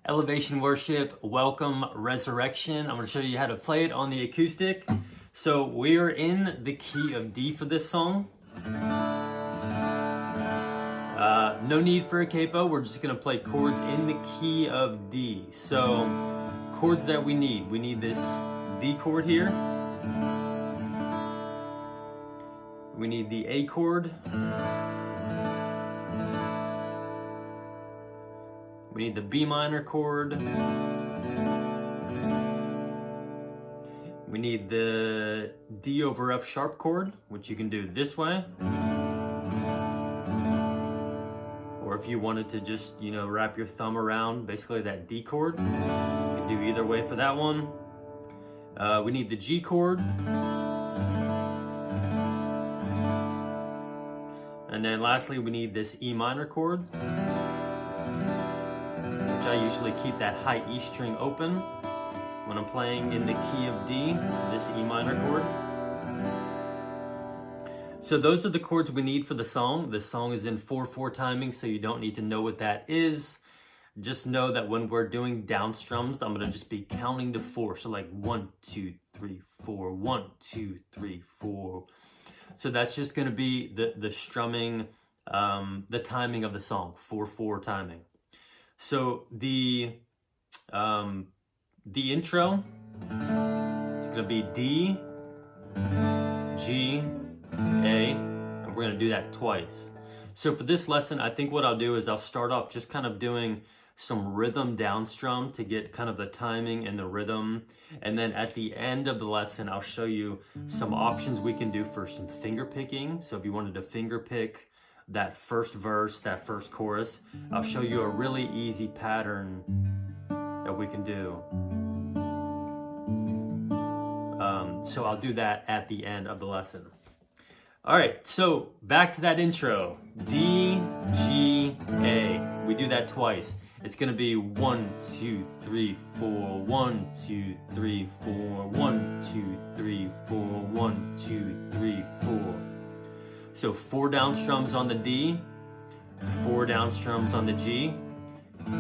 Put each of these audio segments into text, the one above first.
Elevation Worship, Welcome Resurrection. I'm going to show you how to play it on the acoustic. So we're in the key of D for this song. No need for a capo. We're just going to play chords in the key of D. So chords that we need this D chord here. We need the A chord. We need the B minor chord. We need the D over F sharp chord, which you can do this way. Or if you wanted to just, wrap your thumb around basically that D chord, you can do either way for that one. We need the G chord. And then lastly, we need this E minor chord. I usually keep that high E string open when I'm playing in the key of D, this E minor chord. So those are the chords we need for the song. The song is in 4/4 timing, so you don't need to know what that is. Just know that when we're doing down strums, I'm gonna just be counting to 4. So like 1, 2, 3, 4, 1, 2, 3, 4. So that's just gonna be the strumming, the timing of the song, 4/4 timing. So the intro is gonna be D, G, A, and we're gonna do that twice. So for this lesson, I think what I'll do is I'll start off just kind of doing some rhythm down strum to get kind of the timing and the rhythm. And then at the end of the lesson, I'll show you some options we can do for some finger picking. So if you wanted to finger pick that first verse, that first chorus, I'll show you a really easy pattern that we can do. So I'll do that at the end of the lesson. All right, so back to that intro. D, G, A. We do that twice. It's gonna be 1, 2, 3, 4, 1, 2, 3, 4, 1, 2, 3, 4, 1, 2, 3, 4. So 4 down strums on the D, 4 down strums on the G,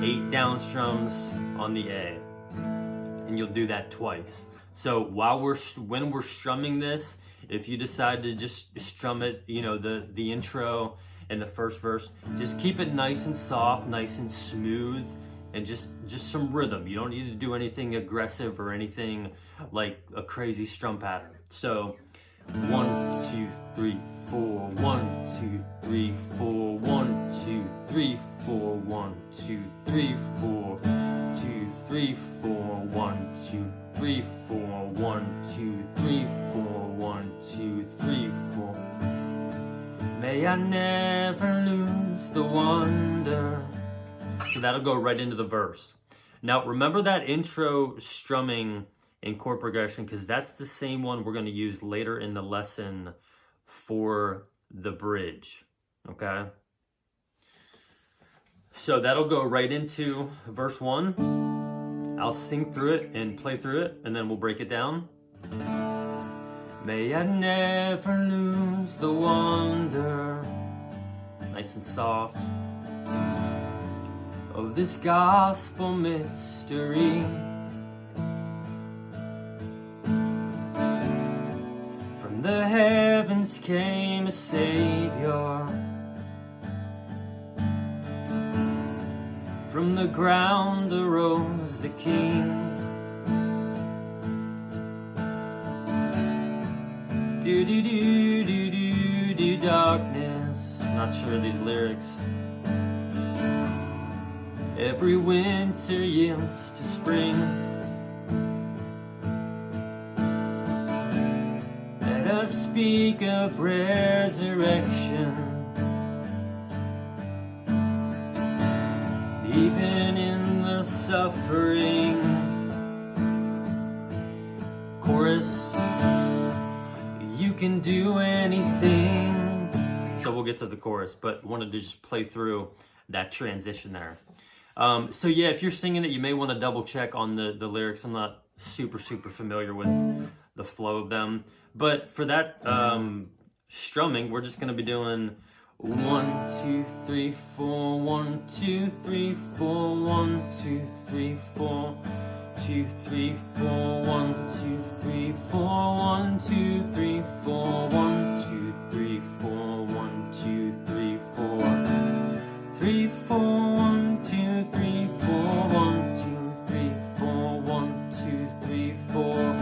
8 down strums on the A, and you'll do that twice. So when we're strumming this, if you decide to just strum it, the intro and the first verse, just keep it nice and soft, nice and smooth, and just some rhythm. You don't need to do anything aggressive or anything like a crazy strum pattern. So 1, 2, 3, 4, 1, 2, 3, 4, 1, 2, 3, 4, 1, 2, 3, 4, 2, 3, 4, 1, 2, 3, 4, 1, 2, 3, 4, 1, 2, 3, 4. May I never lose the wonder. So that'll go right into the verse. Now remember that intro strumming in chord progression, because that's the same one we're going to use later in the lesson for the bridge, okay? So that'll go right into verse 1. I'll sing through it and play through it, and then we'll break it down. May I never lose the wonder, nice and soft, of this gospel mystery. The heavens came a Savior, from the ground arose a King. Do do do do do do darkness. Not sure of these lyrics. Every winter yields to spring. Let us speak of resurrection, even in the suffering. Chorus, you can do anything. So we'll get to the chorus, but wanted to just play through that transition there. So yeah, if you're singing it, you may want to double check on the lyrics. I'm not super familiar with the flow of them. But for that strumming, we're just going to be doing 1, 2, 3, 4, 1, 2, 3, 4, 1, 2, 3, 4, 2, 3, 4, 1, 2, 3, 4, 1, 2, 3, 4, 1, 2, 3, 4, 1, 2, 3, 4, 3, 4, 1, 2, 3, 4, 1, 2, 3, 4, 1, 2, 3, 4,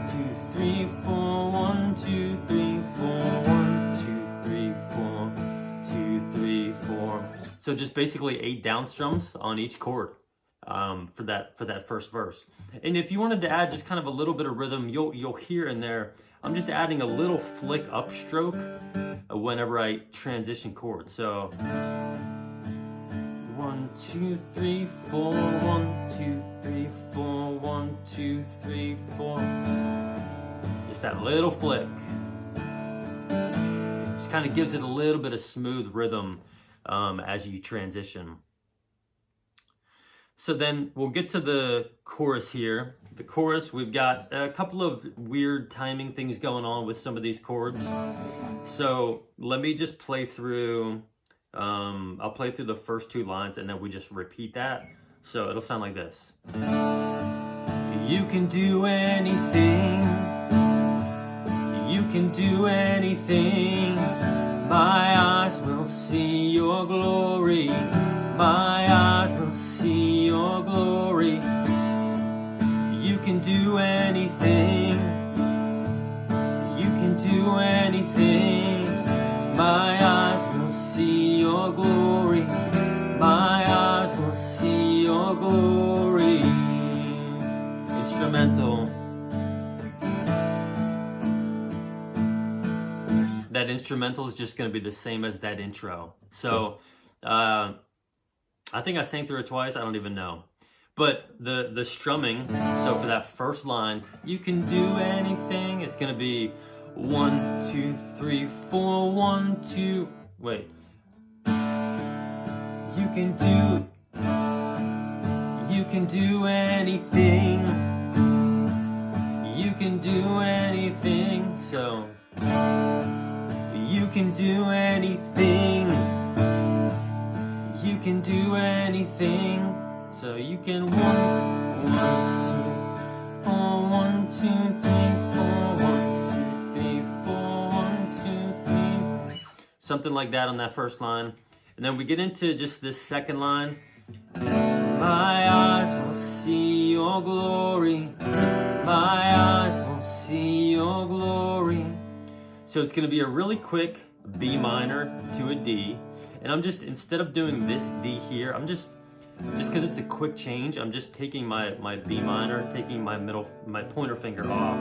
2, 3, 4, 1, 2, 3, 4, 1, 2, 3, 4, 2, 3, 4. So just basically 8 down strums on each chord for that first verse. And if you wanted to add just kind of a little bit of rhythm, you'll hear in there, I'm just adding a little flick upstroke whenever I transition chords. So 1, 2, 3, 4, 1, 2, 3, 4, 1, 2, 3, 4. Just that little flick. Just kind of gives it a little bit of smooth rhythm as you transition. So then we'll get to the chorus here. The chorus, we've got a couple of weird timing things going on with some of these chords. So let me just play through, I'll play through the first 2 lines and then we just repeat that. So it'll sound like this. You can do anything. You can do anything. My eyes will see your glory. My eyes will see your glory. You can do anything. You can do anything. My eyes will see your glory. My eyes will see your glory. Instrumental. That instrumental is just going to be the same as that intro. So, I think I sang through it twice. I don't even know. But the strumming, so for that first line, you can do anything. It's going to be 1, 2, 3, 4, 1, 2. Wait. You can do anything. You can do anything. So, you can do anything. You can do anything. So you can 1, 2, 4, 1, 2, 3, 4, 1, 2, 3, 4, 1, 2, 3. Something like that on that first line. And then we get into just this second line. My eyes will see your glory. My eyes will see your glory. So it's going to be a really quick B minor to a D. And I'm just, instead of doing this D here, I'm just because it's a quick change, I'm just taking my B minor, taking my pointer finger off,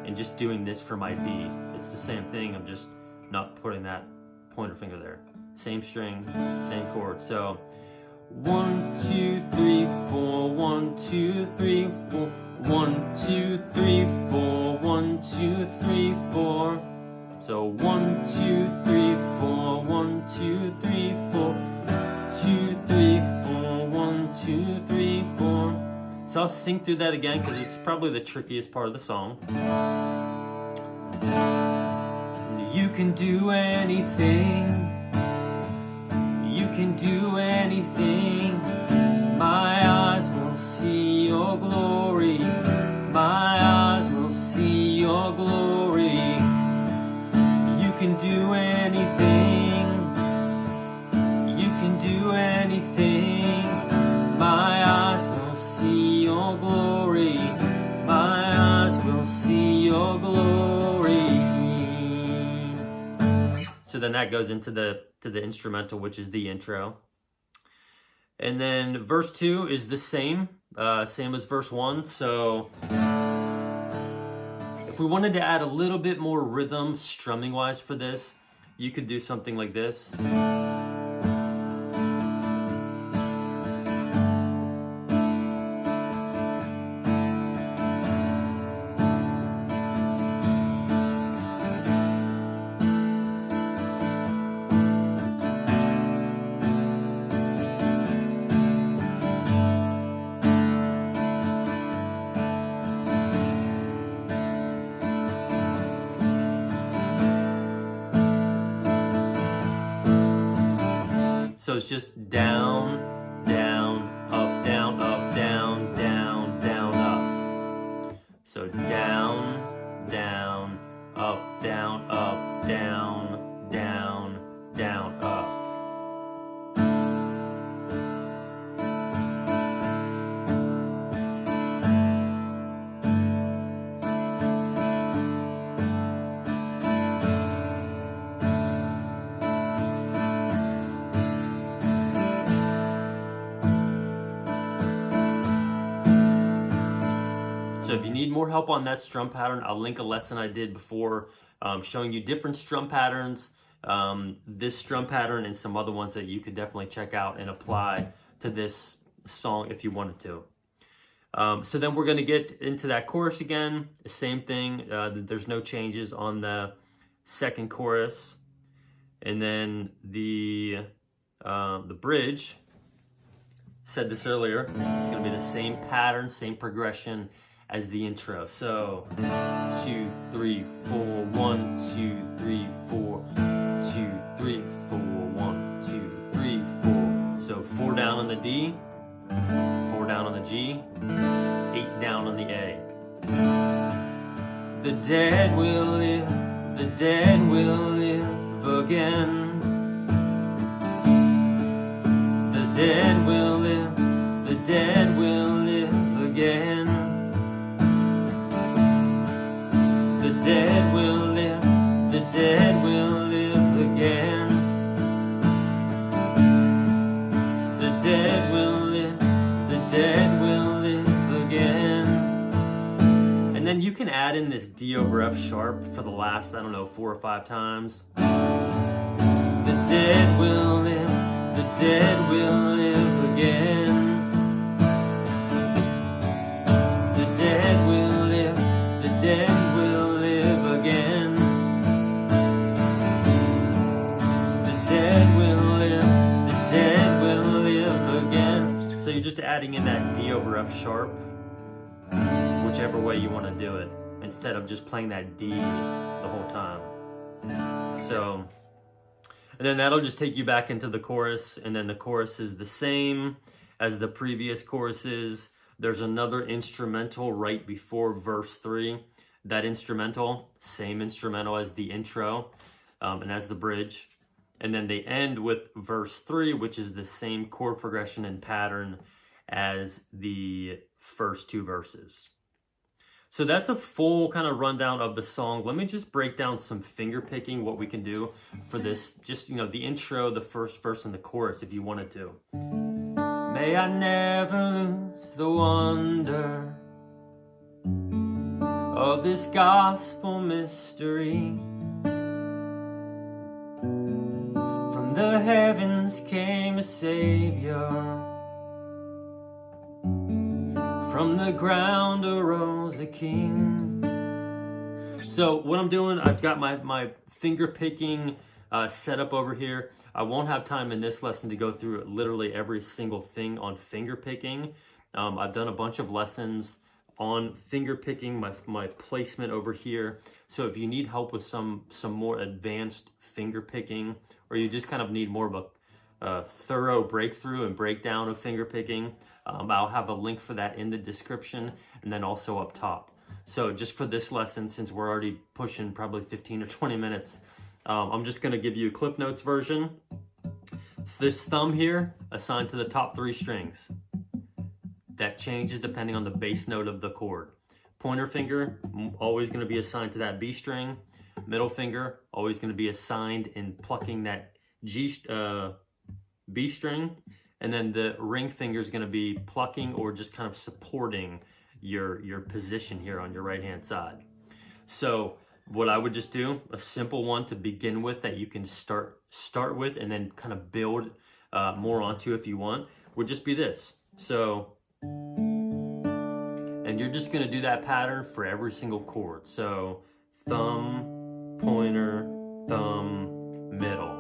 and just doing this for my D. It's the same thing, I'm just not putting that pointer finger there. Same string, same chord. So 1, 2, 3, 4, 1, 2, 3, 4, 1, 2, 3, 4, 1, 2, 3, 4. So 1, 2, 3, 4, 1, 2, 3, 4, 2, 3, 4, 1, 2, 3, 4. So I'll sing through that again because it's probably the trickiest part of the song. You can do anything. You can do anything. My eyes will see your glory. My eyes will see your glory. You can do anything. You can do anything. My eyes will see your glory. My eyes will see your glory. So then that goes into the instrumental, which is the intro. And then verse 2 is the same as verse 1. So if we wanted to add a little bit more rhythm strumming wise for this, you could do something like this. So it's just down, down, up, down, up, down, down, down, up. So down, down, up, down, up, down, down, down, up. So if you need more help on that strum pattern, I'll link a lesson I did before showing you different strum patterns, this strum pattern and some other ones that you could definitely check out and apply to this song if you wanted to. So then we're going to get into that chorus again. The same thing. There's no changes on the second chorus. And then the bridge, said this earlier, it's going to be the same pattern, same progression as the intro. So 2, 3, 4, 1, 2, 3, 4, 2, 3, 4, 1, 2, 3, 4. So 4 down on the D, 4 down on the G, 8 down on the A. The dead will live, the dead will live again. The dead will live, the dead will live again. The dead will live, the dead will live again. The dead will live, the dead will live again. And then you can add in this D over F sharp for the last, I don't know, 4 or 5 times. The dead will live, the dead will live again. The dead will live, the dead will live again. The dead will live, the dead will live again. So you're just adding in that D over F sharp, whichever way you want to do it, instead of just playing that D the whole time. So, and then that'll just take you back into the chorus, and then the chorus is the same as the previous choruses. There's another instrumental right before verse 3. That instrumental, same instrumental as the intro and as the bridge. And then they end with verse 3, which is the same chord progression and pattern as the first 2 verses. So that's a full kind of rundown of the song. Let me just break down some finger picking, what we can do for this, just, you know, the intro, the first verse, and the chorus if you wanted to. May I never lose the wonder of this gospel mystery. From the heavens came a Savior. From the ground arose a king. So what I'm doing, I've got my finger picking set up over here. I won't have time in this lesson to go through literally every single thing on finger picking. I've done a bunch of lessons on finger picking, my placement over here. So if you need help with some more advanced finger picking, or you just kind of need more of a thorough breakthrough and breakdown of finger picking, I'll have a link for that in the description and then also up top. So just for this lesson, since we're already pushing probably 15 or 20 minutes, I'm just going to give you a Clip Notes version. This thumb here, assigned to the top 3 strings. That changes depending on the bass note of the chord. Pointer finger, always going to be assigned to that B string. Middle finger, always going to be assigned in plucking that B string. And then the ring finger is going to be plucking or just kind of supporting your position here on your right hand side. So what I would just do, a simple one to begin with that you can start with and then kind of build more onto if you want, would just be this. So, and you're just going to do that pattern for every single chord. So thumb, pointer, thumb, middle.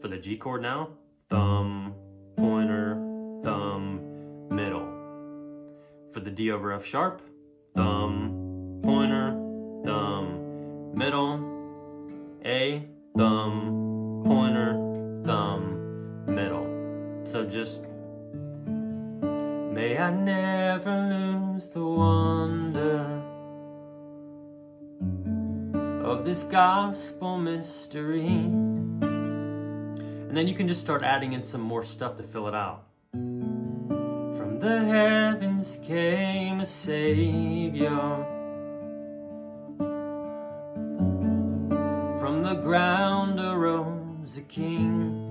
For the G chord now, thumb, pointer, thumb, middle. For the D over F sharp, thumb, pointer, middle, A, thumb, pointer, thumb, I never lose the wonder of this gospel mystery. And then you can just start adding in some more stuff to fill it out. From the heavens came a Savior, from the ground arose a King.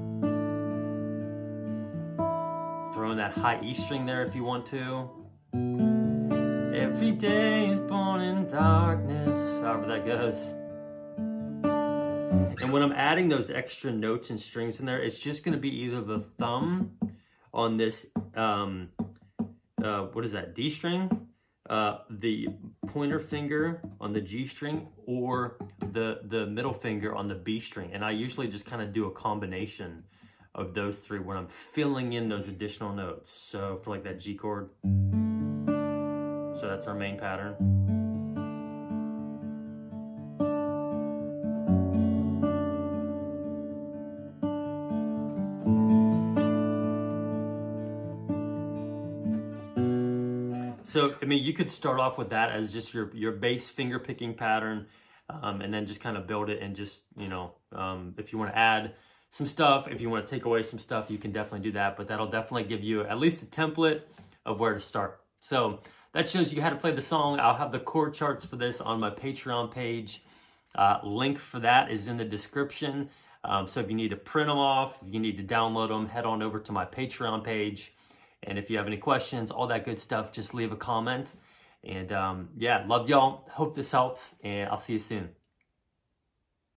Throw in that high E string there if you want to. Every day is born in darkness, however that goes. And when I'm adding those extra notes and strings in there, it's just going to be either the thumb on this, what is that, D string, the pointer finger on the G string, or the middle finger on the B string. And I usually just kind of do a combination of those three when I'm filling in those additional notes. So for like that G chord, so that's our main pattern. So, I mean, you could start off with that as just your base finger picking pattern, and then just kind of build it, and just, you know, if you want to add some stuff, if you want to take away some stuff, you can definitely do that, but that'll definitely give you at least a template of where to start. So that shows you how to play the song. I'll have the chord charts for this on my Patreon page. Link for that is in the description. So if you need to print them off, if you need to download them, head on over to my Patreon page. And if you have any questions, all that good stuff, just leave a comment. And yeah, love y'all. Hope this helps, and I'll see you soon.